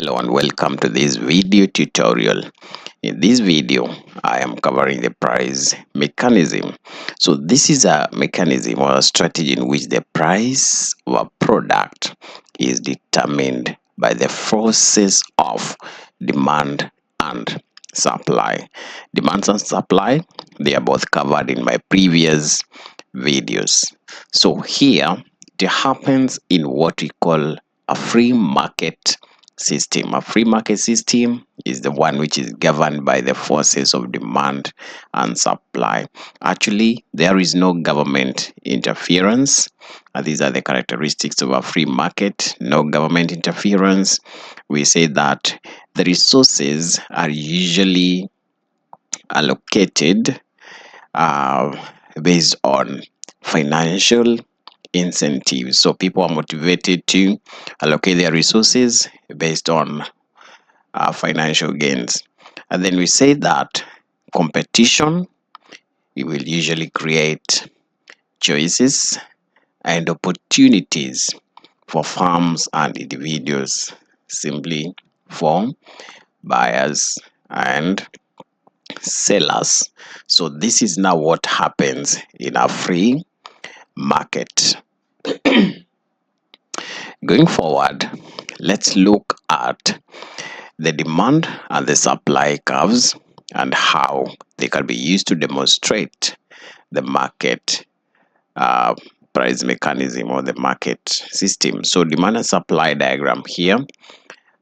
Hello and welcome to this video tutorial. In this video, I am covering the price mechanism. So this is a mechanism or a strategy in which the price of a product is determined by the forces of demand and supply. Demand and supply, they are both covered in my previous videos. So here, it happens in what we call a free market system. A free market system is the one which is governed by the forces of demand and supply. Actually, there is no government interference. These are the characteristics of a free market. No government interference. We say that the resources are usually allocated based on financial incentives. So people are motivated to allocate their resources based on financial gains. And then we say that competition, it will usually create choices and opportunities for firms and individuals, simply for buyers and sellers. So this is now what happens in a free market. Going forward, let's look at the demand and the supply curves and how they can be used to demonstrate the market price mechanism or the market system. So demand and supply diagram here.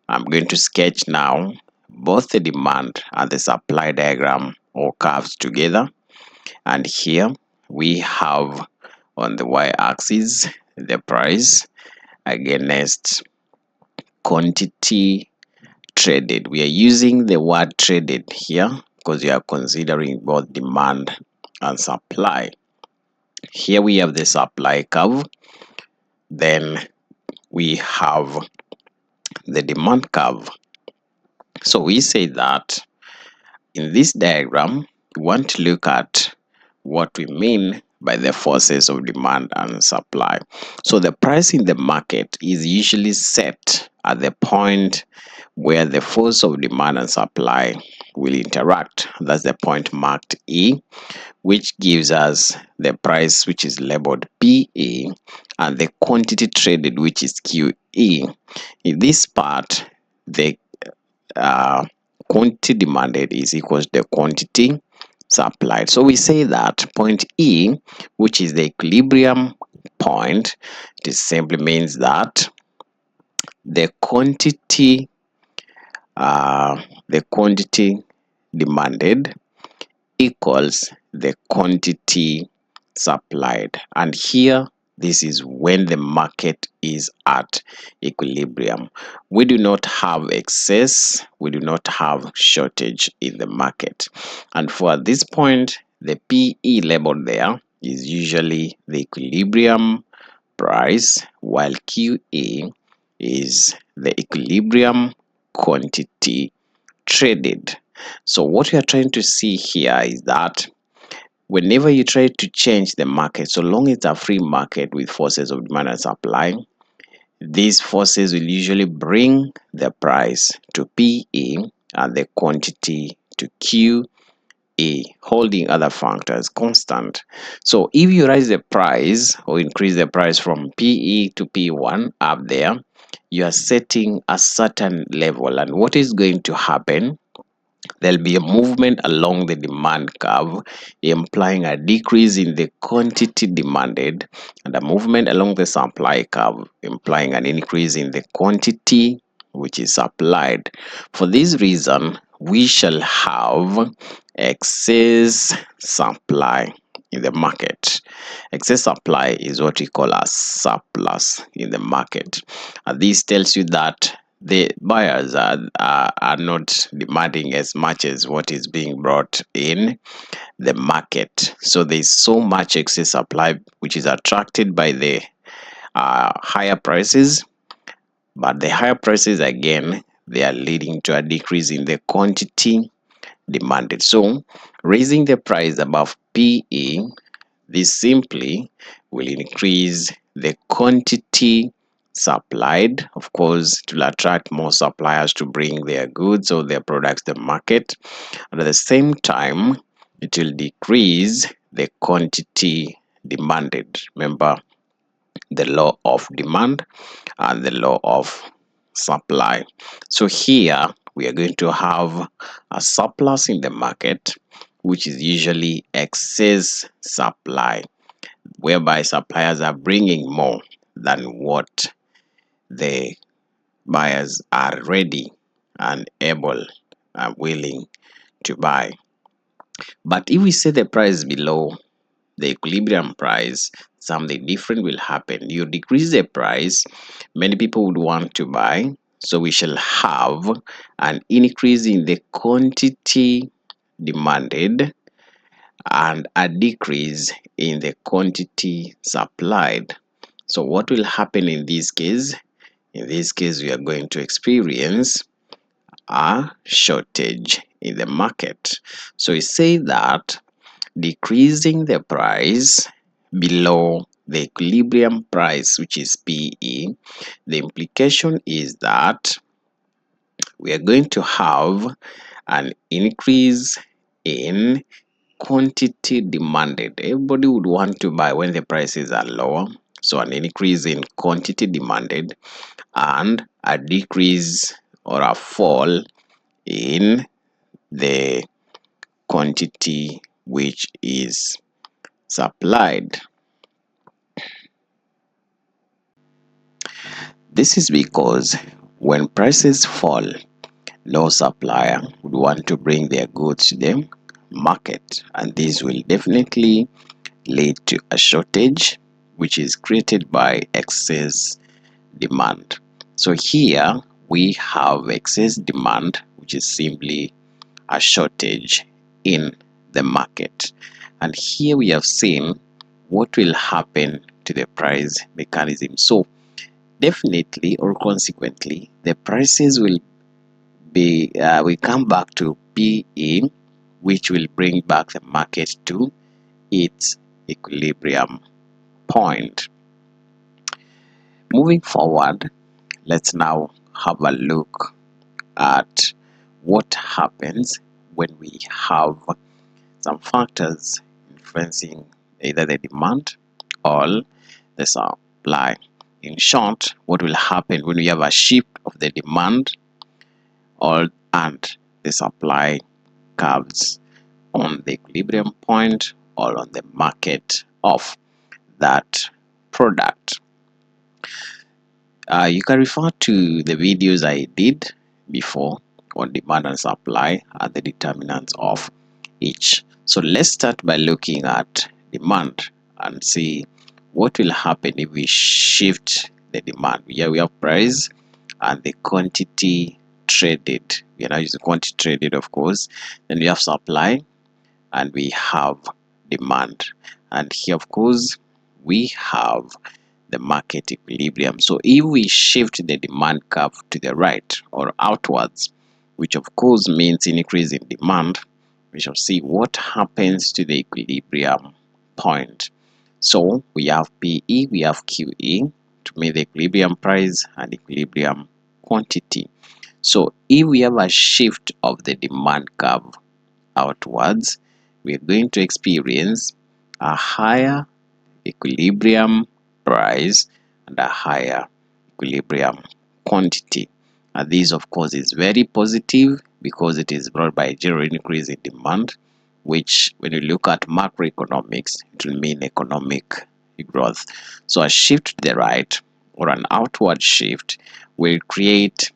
I'm going to sketch now both the demand and the supply diagram or curves together. And here we have on the y-axis the price against quantity traded. We are using the word traded here because we are considering both demand and supply. Here we have the supply curve, then we have the demand curve. So we say that in this diagram, we want to look at what we mean by the forces of demand and supply. So the price in the market is usually set at the point where the force of demand and supply will interact. That's the point marked E, which gives us the price which is labeled PE and the quantity traded which is QE. In this part, the quantity demanded is equal to the quantity supplied. So we say that point E, which is the equilibrium point, it simply means that the quantity demanded equals the quantity supplied. And here, this is when the market is at equilibrium. We do not have excess, we do not have shortage in the market. And for this point, the PE labeled there is usually the equilibrium price, while QE is the equilibrium quantity traded. So what we are trying to see here is that whenever you try to change the market, so long it's a free market with forces of demand and supply, these forces will usually bring the price to PE and the quantity to QE, holding other factors constant. So if you raise the price or increase the price from PE to P1 up there, you are setting a certain level, and what is going to happen, there'll be a movement along the demand curve implying a decrease in the quantity demanded and a movement along the supply curve implying an increase in the quantity which is supplied. For this reason, we shall have excess supply in the market. Excess supply is what we call a surplus in the market. And this tells you that the buyers are not demanding as much as what is being brought in the market. So there's so much excess supply which is attracted by the higher prices, but the higher prices again, they are leading to a decrease in the quantity demanded. So raising the price above PE, this simply will increase the quantity supplied. Of course, it will attract more suppliers to bring their goods or their products to the market. And at the same time, it will decrease the quantity demanded. Remember the law of demand and the law of supply. So here we are going to have a surplus in the market, which is usually excess supply, whereby suppliers are bringing more than what the buyers are ready and able and willing to buy. But if we set the price below the equilibrium price, something different will happen. You decrease the price, many people would want to buy, so we shall have an increase in the quantity demanded and a decrease in the quantity supplied. So what will happen in this case? In this case, we are going to experience a shortage in the market. So we say that decreasing the price below the equilibrium price, which is PE, the implication is that we are going to have an increase in quantity demanded. Everybody would want to buy when the prices are lower. So an increase in quantity demanded and a decrease or a fall in the quantity which is supplied. This is because when prices fall, no supplier would want to bring their goods to the market, and this will definitely lead to a shortage which is created by excess demand. So here we have excess demand, which is simply a shortage in the market. And here we have seen what will happen to the price mechanism. So definitely or consequently, the prices will be we come back to PE, which will bring back the market to its equilibrium point. Moving forward, let's now have a look at what happens when we have some factors influencing either the demand or the supply. In short, what will happen when we have a shift of the demand or and the supply curves on the equilibrium point or on the market of that product. You can refer to the videos I did before on demand and supply and the determinants of each. So let's start by looking at demand and see what will happen if we shift the demand. Here we have price and the quantity traded. We are now using quantity traded, of course. Then we have supply and we have demand. And here, of course, we have the market equilibrium. So if we shift the demand curve to the right or outwards, which of course means increase in demand, we shall see what happens to the equilibrium point. So we have PE, we have QE to mean the equilibrium price and equilibrium quantity. So if we have a shift of the demand curve outwards, we are going to experience a higher equilibrium price and a higher equilibrium quantity. And this of course is very positive because it is brought by a general increase in demand, which when you look at macroeconomics, it will mean economic growth. So a shift to the right or an outward shift will create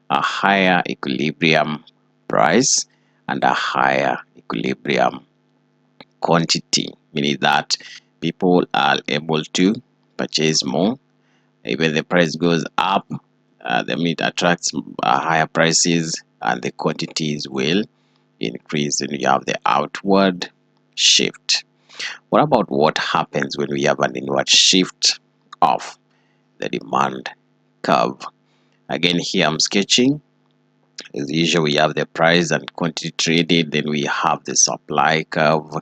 a higher equilibrium price and a higher equilibrium quantity, meaning that people are able to purchase more. Even the price goes up, the meat attracts higher prices and the quantities will increase, and you have the outward shift. What about what happens when we have an inward shift of the demand curve? Again, here I'm sketching. As usual, we have the price and quantity traded, then we have the supply curve,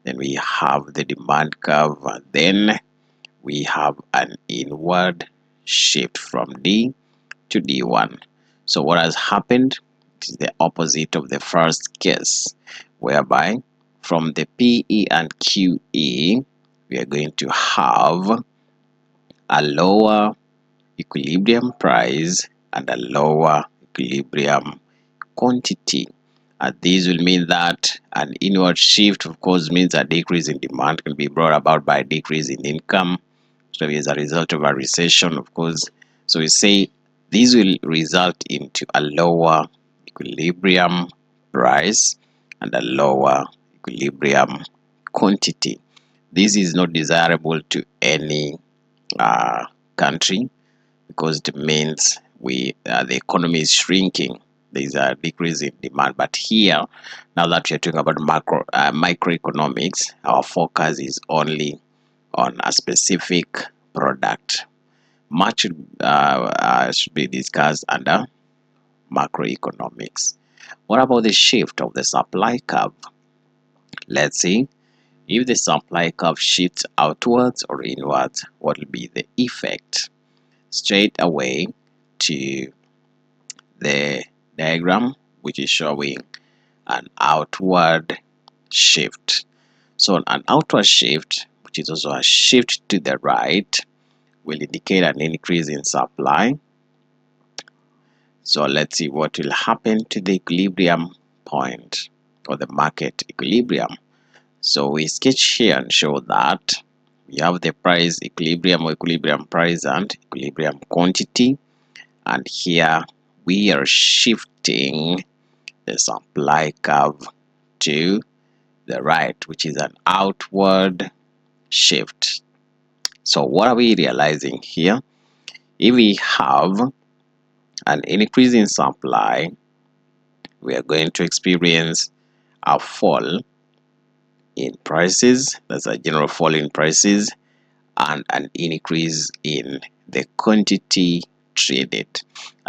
then we have the demand curve, and then we have an inward shift from D to D1. So what has happened is the opposite of the first case, whereby from the PE and QE, we are going to have a lower equilibrium price and a lower equilibrium quantity. And this will mean that an inward shift, of course, means a decrease in demand can be brought about by a decrease in income. So as a result of a recession, of course. So we say this will result into a lower equilibrium price and a lower equilibrium quantity. This is not desirable to any country, because it means the economy is shrinking. There is a decrease in demand. But here, now that we're talking about microeconomics, our focus is only on a specific product. Much should be discussed under macroeconomics. What about the shift of the supply curve? Let's see. If the supply curve shifts outwards or inwards, what will be the effect? Straight away to the diagram, which is showing an outward shift. So an outward shift, which is also a shift to the right, will indicate an increase in supply. So let's see what will happen to the equilibrium point, or the market equilibrium. So we sketch here and show that we have the price equilibrium, or equilibrium price and equilibrium quantity, and here we are shifting the supply curve to the right, which is an outward shift. So what are we realizing here? If we have an increase in supply, we are going to experience a fall in prices. That's a general fall in prices, and an increase in the quantity traded.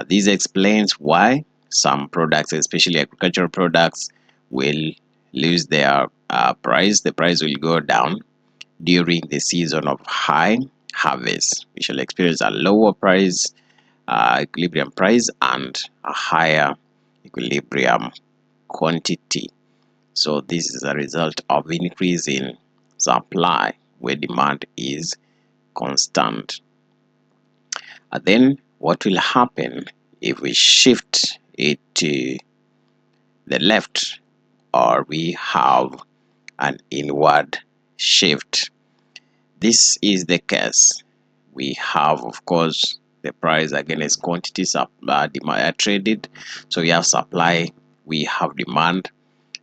This explains why some products, especially agricultural products, will lose their price. The price will go down during the season of high harvest. We shall experience a lower price, equilibrium price, and a higher equilibrium quantity. So this is a result of increase in supply where demand is constant. And then what will happen if we shift it to the left, or we have an inward shift? This is the case. We have, of course, the price against quantity demand traded. So we have supply, we have demand.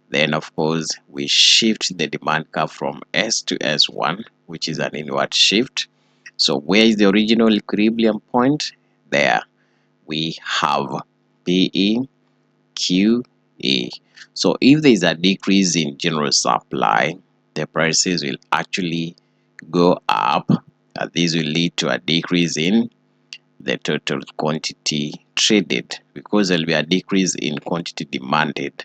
Then, of course, we shift the demand curve from S to S1, which is an inward shift. So where is the original equilibrium point? There we have PE, QE. So if there is a decrease in general supply, the prices will actually go up, and this will lead to a decrease in the total quantity traded, because there will be a decrease in quantity demanded.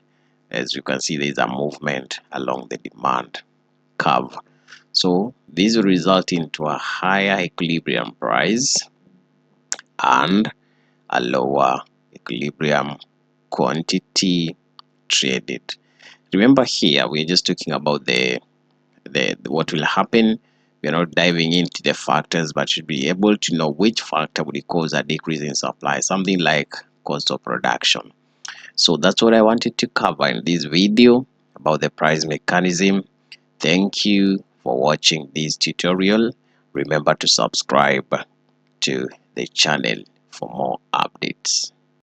As you can see, there is a movement along the demand curve. So this will result into a higher equilibrium price and a lower equilibrium quantity traded. Remember, here we're just talking about the what will happen. We're not diving into the factors, but should be able to know which factor would cause a decrease in supply, something like cost of production. So that's what I wanted to cover in this video about the price mechanism. Thank you for watching this tutorial. Remember to subscribe to the channel for more updates.